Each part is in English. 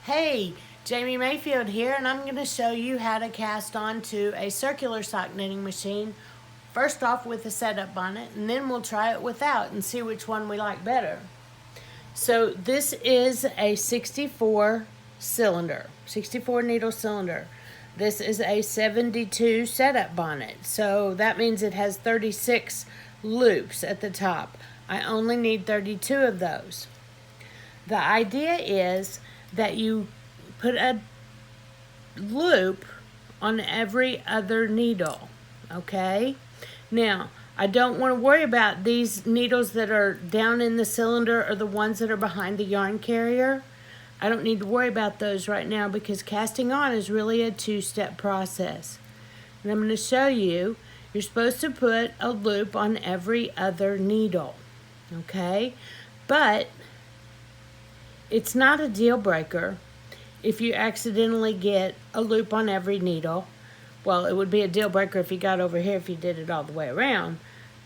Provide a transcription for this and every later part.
Hey, Jamie Mayfield here, and I'm going to show you how to cast onto a circular sock knitting machine. First off with a setup bonnet, and then we'll try it without and see which one we like better. So this is a 64 needle cylinder. This is a 72 setup bonnet, so that means it has 36 loops at the top. I only need 32 of those. The idea is that you put a loop on every other needle, okay? Now, I don't want to worry about these needles that are down in the cylinder or the ones that are behind the yarn carrier. I don't need to worry about those right now because casting on is really a two-step process. And I'm going to show you, you're supposed to put a loop on every other needle, okay? But it's not a deal breaker if you accidentally get a loop on every needle. Well, it would be a deal breaker if you got over here if you did it all the way around.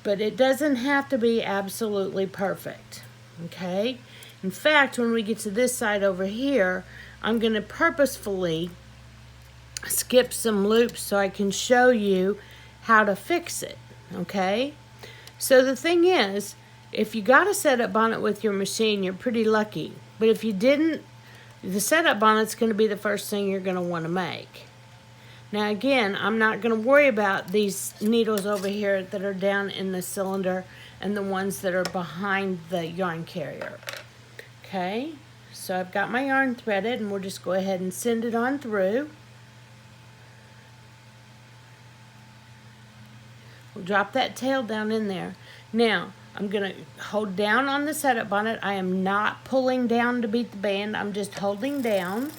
But it doesn't have to be absolutely perfect, okay? In fact, when we get to this side over here, I'm going to purposefully skip some loops so I can show you how to fix it, okay? So the thing is, if you got a setup bonnet with your machine, you're pretty lucky. But if you didn't, the setup bonnet's going to be the first thing you're going to want to make. Now again, I'm not going to worry about these needles over here that are down in the cylinder and the ones that are behind the yarn carrier. Okay, so I've got my yarn threaded and we'll just go ahead and send it on through. We'll drop that tail down in there. Now, I'm going to hold down on the setup bonnet. I am not pulling down to beat the band. I'm just holding down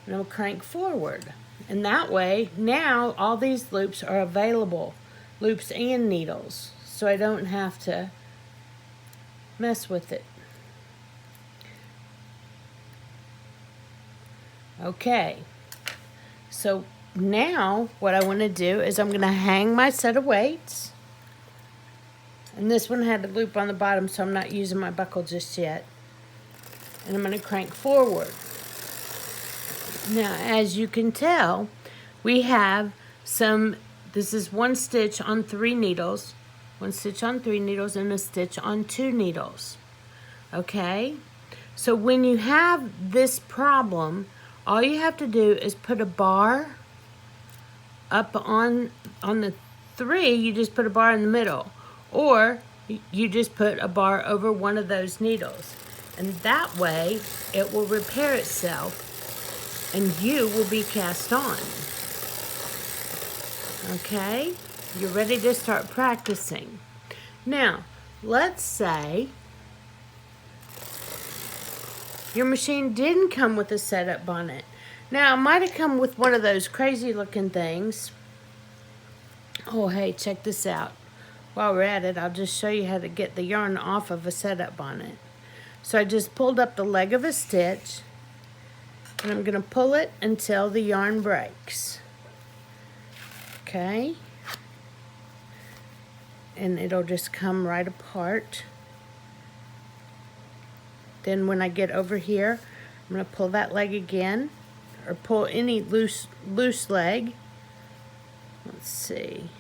and I'll crank forward. And that way, now all these loops are available, loops and needles, so I don't have to mess with it. Okay, so now what I want to do is I'm going to hang my set of weights. And this one had a loop on the bottom, so I'm not using my buckle just yet. And I'm going to crank forward. Now, as you can tell, we have this is one stitch on 3 needles, one stitch on 3 needles, and a stitch on 2 needles. Okay? So when you have this problem, all you have to do is put a bar up on the 3, you just put a bar in the middle. Or you just put a bar over one of those needles. And that way, it will repair itself and you will be cast on. Okay? You're ready to start practicing. Now, let's say your machine didn't come with a setup bonnet. Now, it might have come with one of those crazy looking things. Oh, hey, check this out. While we're at it, I'll just show you how to get the yarn off of a setup bonnet. So I just pulled up the leg of a stitch, and I'm going to pull it until the yarn breaks. Okay? And it'll just come right apart. Then when I get over here, I'm going to pull that leg again, or pull any loose leg. Let's see.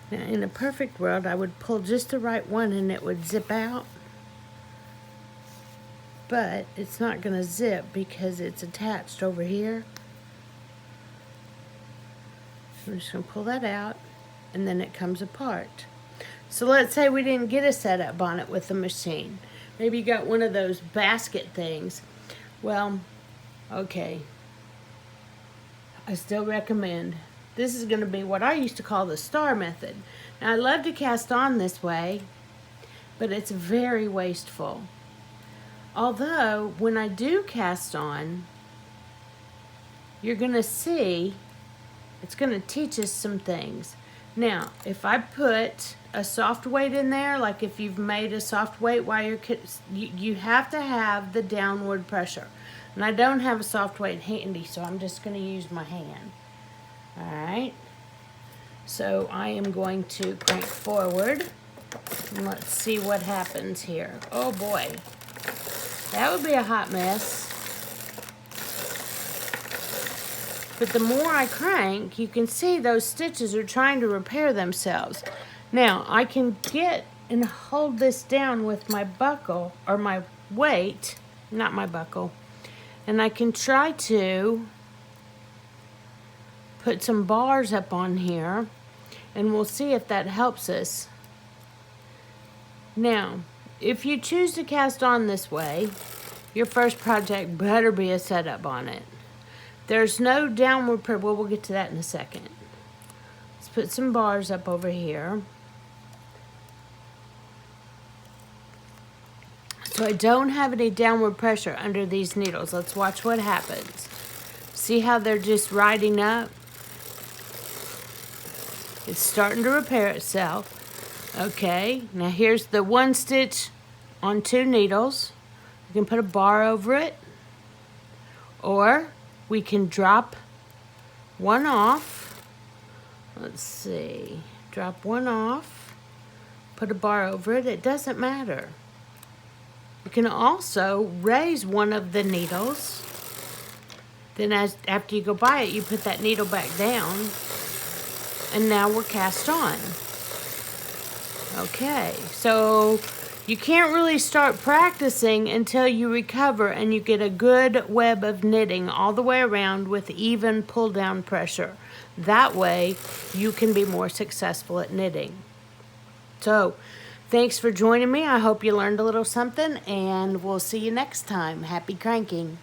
Now, in a perfect world, I would pull just the right one and it would zip out. But it's not going to zip because it's attached over here. I'm just going to pull that out and then it comes apart. So let's say we didn't get a setup bonnet with the machine. Maybe you got one of those basket things. Well, okay. I still recommend. This is going to be what I used to call the star method. Now, I love to cast on this way, but it's very wasteful. Although, when I do cast on, you're going to see, it's going to teach us some things. Now, if I put a soft weight in there, like if you've made a soft weight while you have to have the downward pressure. And I don't have a soft weight handy, so I'm just going to use my hand. Alright, so I am going to crank forward and let's see what happens here. Oh boy, that would be a hot mess. But the more I crank, you can see those stitches are trying to repair themselves. Now, I can get and hold this down with my buckle, or my weight, not my buckle, and I can try to put some bars up on here, and we'll see if that helps us. Now, if you choose to cast on this way, your first project better be a setup bonnet. There's no downward pressure. Well, we'll get to that in a second. Let's put some bars up over here. So I don't have any downward pressure under these needles. Let's watch what happens. See how they're just riding up? It's starting to repair itself. Okay, now here's the one stitch on 2 needles. You can put a bar over it, or we can drop one off. Let's see, drop one off, put a bar over it. It doesn't matter. You can also raise one of the needles. Then after you go by it, you put that needle back down, and now we're cast on. Okay, so you can't really start practicing until you recover and you get a good web of knitting all the way around with even pull down pressure. That way you can be more successful at knitting. So thanks for joining me. I hope you learned a little something, and we'll see you next time. Happy cranking.